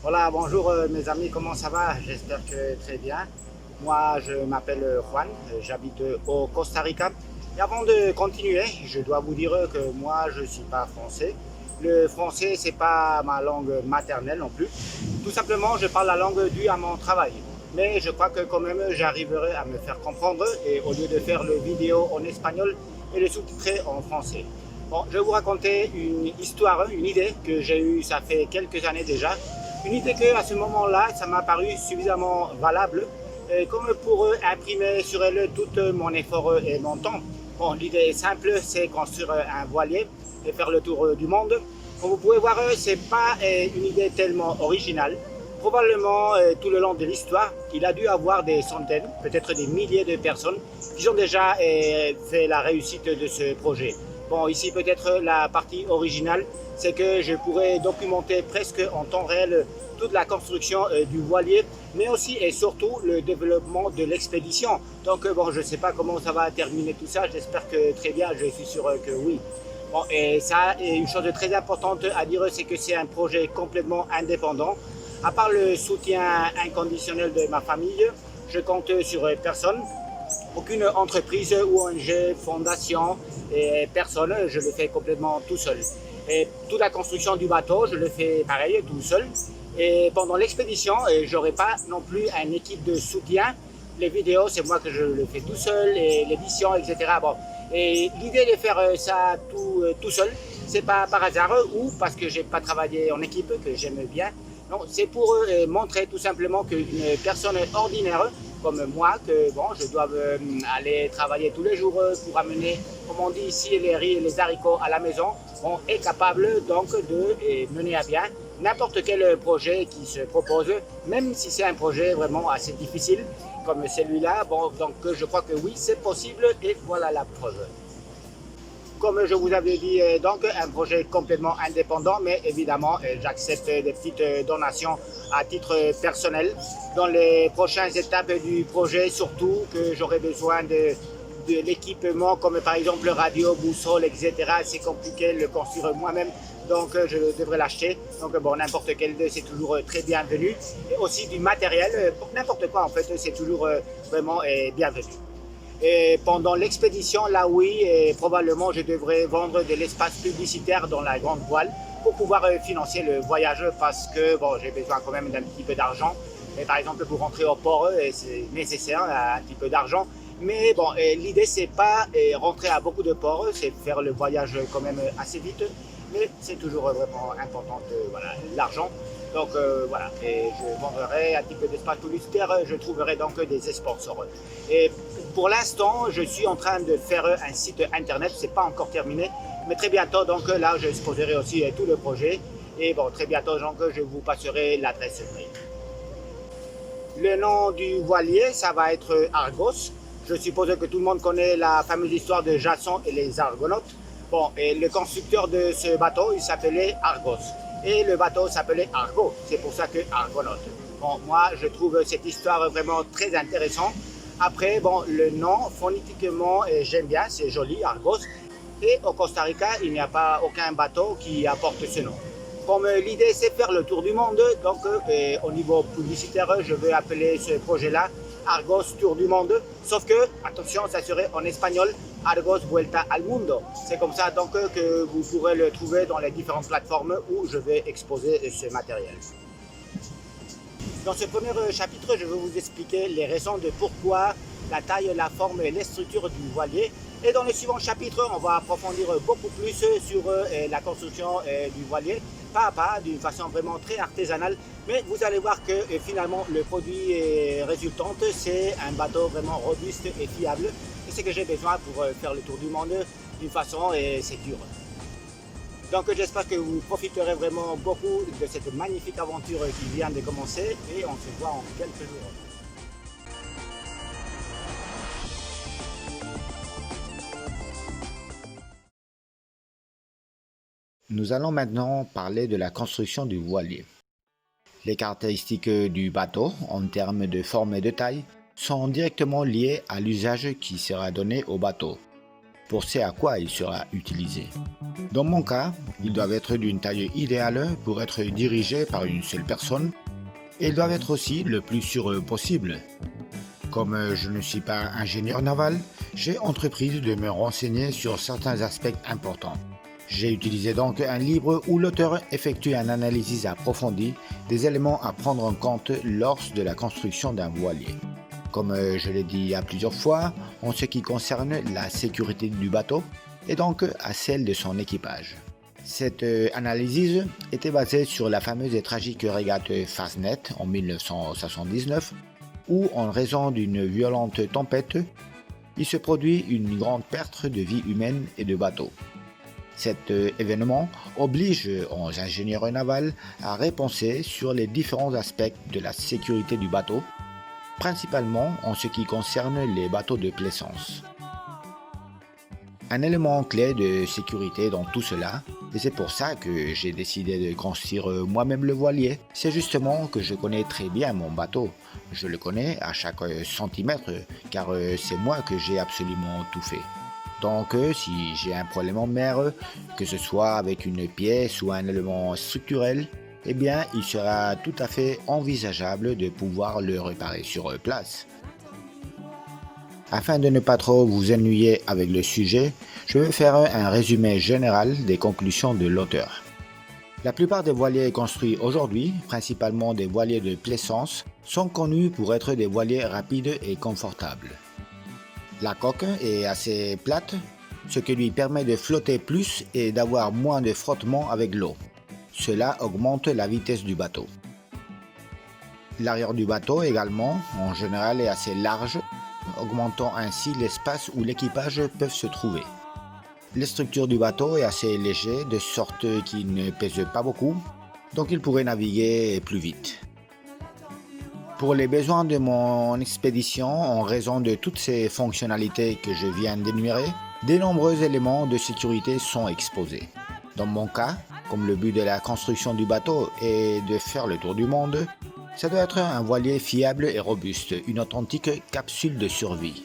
Voilà, bonjour mes amis, comment ça va? J'espère que très bien. Moi, je m'appelle Juan, j'habite au Costa Rica. Et avant de continuer, je dois vous dire que moi, je ne suis pas français. Le français, c'est pas ma langue maternelle non plus. Tout simplement, je parle la langue due à mon travail. Mais je crois que quand même, j'arriverai à me faire comprendre et au lieu de faire le vidéo en espagnol et le sous-titrer en français. Bon, je vais vous raconter une histoire, une idée que j'ai eue, ça fait quelques années déjà. Une idée que à ce moment-là, ça m'a paru suffisamment valable comme pour imprimer sur elle tout mon effort et mon temps. Bon, l'idée est simple, c'est construire un voilier et faire le tour du monde. Comme vous pouvez voir, c'est pas une idée tellement originale. Probablement, tout le long de l'histoire, il a dû avoir des centaines, peut-être des milliers de personnes qui ont déjà fait la réussite de ce projet. Bon, ici peut-être la partie originale, c'est que je pourrais documenter presque en temps réel toute la construction du voilier, mais aussi et surtout le développement de l'expédition. Donc bon, je ne sais pas comment ça va terminer tout ça, j'espère que très bien, je suis sûr que oui. Bon, et ça, et une chose très importante à dire, c'est que c'est un projet complètement indépendant. À part le soutien inconditionnel de ma famille, je compte sur personne. Aucune entreprise, ONG, fondation et personne, je le fais complètement tout seul. Et toute la construction du bateau, je le fais pareil, tout seul. Et pendant l'expédition, je n'aurai pas non plus une équipe de soutien. Les vidéos, c'est moi que je le fais tout seul, et l'édition, etc. Bon. Et l'idée de faire ça tout seul, c'est pas par hasard ou parce que j'ai pas travaillé en équipe, que j'aime bien. Non, c'est pour montrer tout simplement qu'une personne ordinaire comme moi, que bon, je dois aller travailler tous les jours pour amener, comme on dit ici, les riz et les haricots à la maison, on est capable donc de mener à bien n'importe quel projet qui se propose, même si c'est un projet vraiment assez difficile comme celui-là. Bon, donc je crois que oui, c'est possible et voilà la preuve. Comme je vous avais dit, donc un projet complètement indépendant, mais évidemment, j'accepte des petites donations à titre personnel. Dans les prochaines étapes du projet, surtout que j'aurai besoin de l'équipement, comme par exemple radio, boussole, etc. C'est compliqué de le construire moi-même, donc je devrais l'acheter. Donc bon, n'importe quel d'eux, c'est toujours très bienvenu. Et aussi du matériel, n'importe quoi en fait, c'est toujours vraiment bienvenu. Et pendant l'expédition, là oui, et probablement je devrais vendre de l'espace publicitaire dans la grande voile pour pouvoir financer le voyage parce que bon, j'ai besoin quand même d'un petit peu d'argent. Et par exemple, pour rentrer au port, c'est nécessaire un petit peu d'argent. Mais bon, l'idée c'est pas rentrer à beaucoup de ports, c'est faire le voyage quand même assez vite. Mais c'est toujours vraiment important voilà, l'argent. Donc voilà, et je vendrai un petit peu d'espace publicitaire, je trouverai donc des sponsors. Et pour l'instant, je suis en train de faire un site internet, c'est pas encore terminé, mais très bientôt, donc là, je exposerai aussi tout le projet. Et bon, très bientôt, donc, je vous passerai l'adresse mail. Le nom du voilier, ça va être Argos. Je suppose que tout le monde connaît la fameuse histoire de Jason et les Argonautes. Bon, et le constructeur de ce bateau, il s'appelait Argos. Et le bateau s'appelait Argo. C'est pour ça que Argonaute. Bon, moi, je trouve cette histoire vraiment très intéressante. Après, bon, le nom, phonétiquement, j'aime bien, c'est joli, Argos. Et au Costa Rica, il n'y a pas aucun bateau qui apporte ce nom. Comme l'idée c'est faire le tour du monde, donc au niveau publicitaire, je vais appeler ce projet-là Argos Tour du Monde. Sauf que, attention, ça serait en espagnol Argos Vuelta al Mundo. C'est comme ça donc que vous pourrez le trouver dans les différentes plateformes où je vais exposer ce matériel. Dans ce premier chapitre, je vais vous expliquer les raisons de pourquoi la taille, la forme et les structures du voilier. Et dans le suivant chapitre, on va approfondir beaucoup plus sur la construction du voilier, pas à pas, d'une façon vraiment très artisanale. Mais vous allez voir que finalement, le produit résultant, c'est un bateau vraiment robuste et fiable. Et c'est ce que j'ai besoin pour faire le tour du monde d'une façon sécure. Donc j'espère que vous profiterez vraiment beaucoup de cette magnifique aventure qui vient de commencer et on se voit en quelques jours. Nous allons maintenant parler de la construction du voilier. Les caractéristiques du bateau, en termes de forme et de taille, sont directement liées à l'usage qui sera donné au bateau. pour ce à quoi il sera utilisé. Dans mon cas, ils doivent être d'une taille idéale pour être dirigés par une seule personne et ils doivent être aussi le plus sûrs possible. Comme je ne suis pas ingénieur naval, j'ai entrepris de me renseigner sur certains aspects importants. J'ai utilisé donc un livre où l'auteur effectue une analyse approfondie des éléments à prendre en compte lors de la construction d'un voilier. Comme je l'ai dit à plusieurs fois, en ce qui concerne la sécurité du bateau et donc à celle de son équipage. Cette analyse était basée sur la fameuse et tragique régate Fastnet en 1979 où, en raison d'une violente tempête, il se produit une grande perte de vie humaine et de bateaux. Cet événement oblige les ingénieurs navals à repenser sur les différents aspects de la sécurité du bateau, principalement en ce qui concerne les bateaux de plaisance. Un élément clé de sécurité dans tout cela, et c'est pour ça que j'ai décidé de construire moi-même le voilier, c'est justement que je connais très bien mon bateau. Je le connais à chaque centimètre, car c'est moi que j'ai absolument tout fait. Donc si j'ai un problème en mer, que ce soit avec une pièce ou un élément structurel, eh bien il sera tout à fait envisageable de pouvoir le réparer sur place. Afin de ne pas trop vous ennuyer avec le sujet, je vais faire un résumé général des conclusions de l'auteur. La plupart des voiliers construits aujourd'hui, principalement des voiliers de plaisance, sont connus pour être des voiliers rapides et confortables. La coque est assez plate, ce qui lui permet de flotter plus et d'avoir moins de frottement avec l'eau. Cela augmente la vitesse du bateau. L'arrière du bateau également, en général, est assez large, augmentant ainsi l'espace où l'équipage peut se trouver. La structure du bateau est assez léger, de sorte qu'il ne pèse pas beaucoup, donc il pourrait naviguer plus vite. Pour les besoins de mon expédition, en raison de toutes ces fonctionnalités que je viens d'énumérer, de nombreux éléments de sécurité sont exposés. Dans mon cas, comme le but de la construction du bateau est de faire le tour du monde, ça doit être un voilier fiable et robuste, une authentique capsule de survie.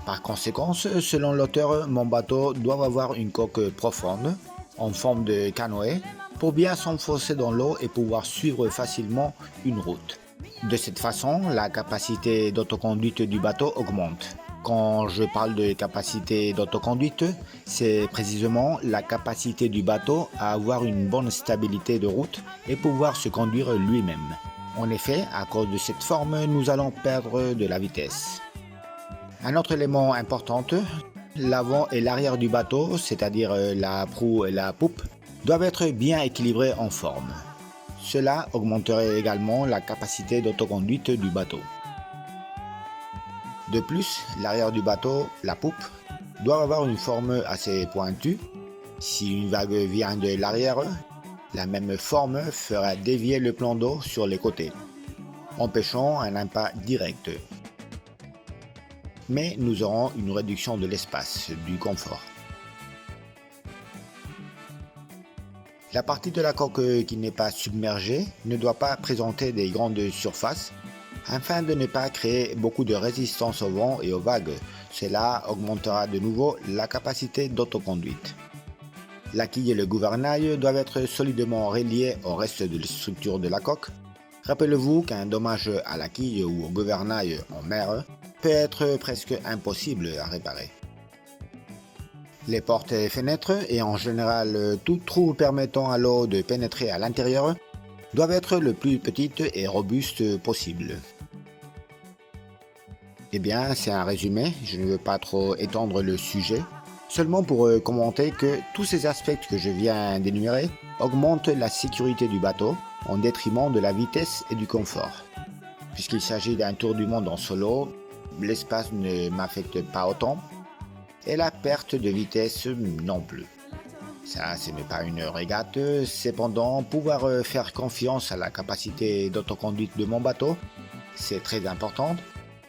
Par conséquent, selon l'auteur, mon bateau doit avoir une coque profonde, en forme de canoë, pour bien s'enfoncer dans l'eau et pouvoir suivre facilement une route. De cette façon, la capacité d'autoconduite du bateau augmente. Quand je parle de capacité d'autoconduite, c'est précisément la capacité du bateau à avoir une bonne stabilité de route et pouvoir se conduire lui-même. En effet, à cause de cette forme, nous allons perdre de la vitesse. Un autre élément important, l'avant et l'arrière du bateau, c'est-à-dire la proue et la poupe, doivent être bien équilibrés en forme. Cela augmenterait également la capacité d'autoconduite du bateau. De plus, l'arrière du bateau, la poupe, doit avoir une forme assez pointue. Si une vague vient de l'arrière, la même forme fera dévier le plan d'eau sur les côtés, empêchant un impact direct. Mais nous aurons une réduction de l'espace, du confort. La partie de la coque qui n'est pas submergée ne doit pas présenter des grandes surfaces afin de ne pas créer beaucoup de résistance au vent et aux vagues. Cela augmentera de nouveau la capacité d'autoconduite. La quille et le gouvernail doivent être solidement reliés au reste de la structure de la coque. Rappelez-vous qu'un dommage à la quille ou au gouvernail en mer peut être presque impossible à réparer. Les portes et fenêtres, et en général tout trou permettant à l'eau de pénétrer à l'intérieur, doivent être le plus petites et robustes possible. Eh bien, c'est un résumé, je ne veux pas trop étendre le sujet, seulement pour commenter que tous ces aspects que je viens d'énumérer augmentent la sécurité du bateau en détriment de la vitesse et du confort. Puisqu'il s'agit d'un tour du monde en solo, l'espace ne m'affecte pas autant, et la perte de vitesse non plus. Ça, ce n'est pas une régate, cependant, pouvoir faire confiance à la capacité d'autoconduite de mon bateau, c'est très important.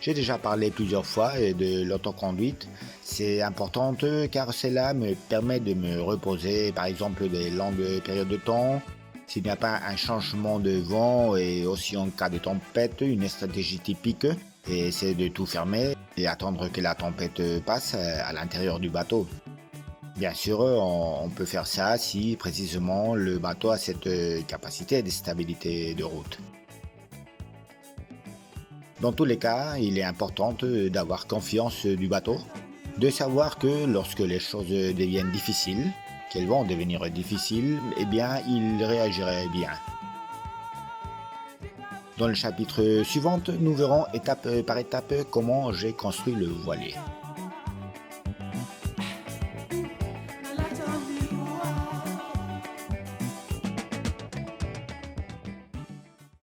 J'ai déjà parlé plusieurs fois de l'autoconduite, c'est important car cela me permet de me reposer, par exemple, des longues périodes de temps. S'il n'y a pas un changement de vent et aussi en cas de tempête, une stratégie typique, c'est de tout fermer et attendre que la tempête passe à l'intérieur du bateau. Bien sûr, on peut faire ça si précisément le bateau a cette capacité de stabilité de route. Dans tous les cas, il est important d'avoir confiance du bateau, de savoir que lorsque les choses deviennent difficiles, qu'elles vont devenir difficiles, eh bien, il réagirait bien. Dans le chapitre suivant, nous verrons étape par étape comment j'ai construit le voilier.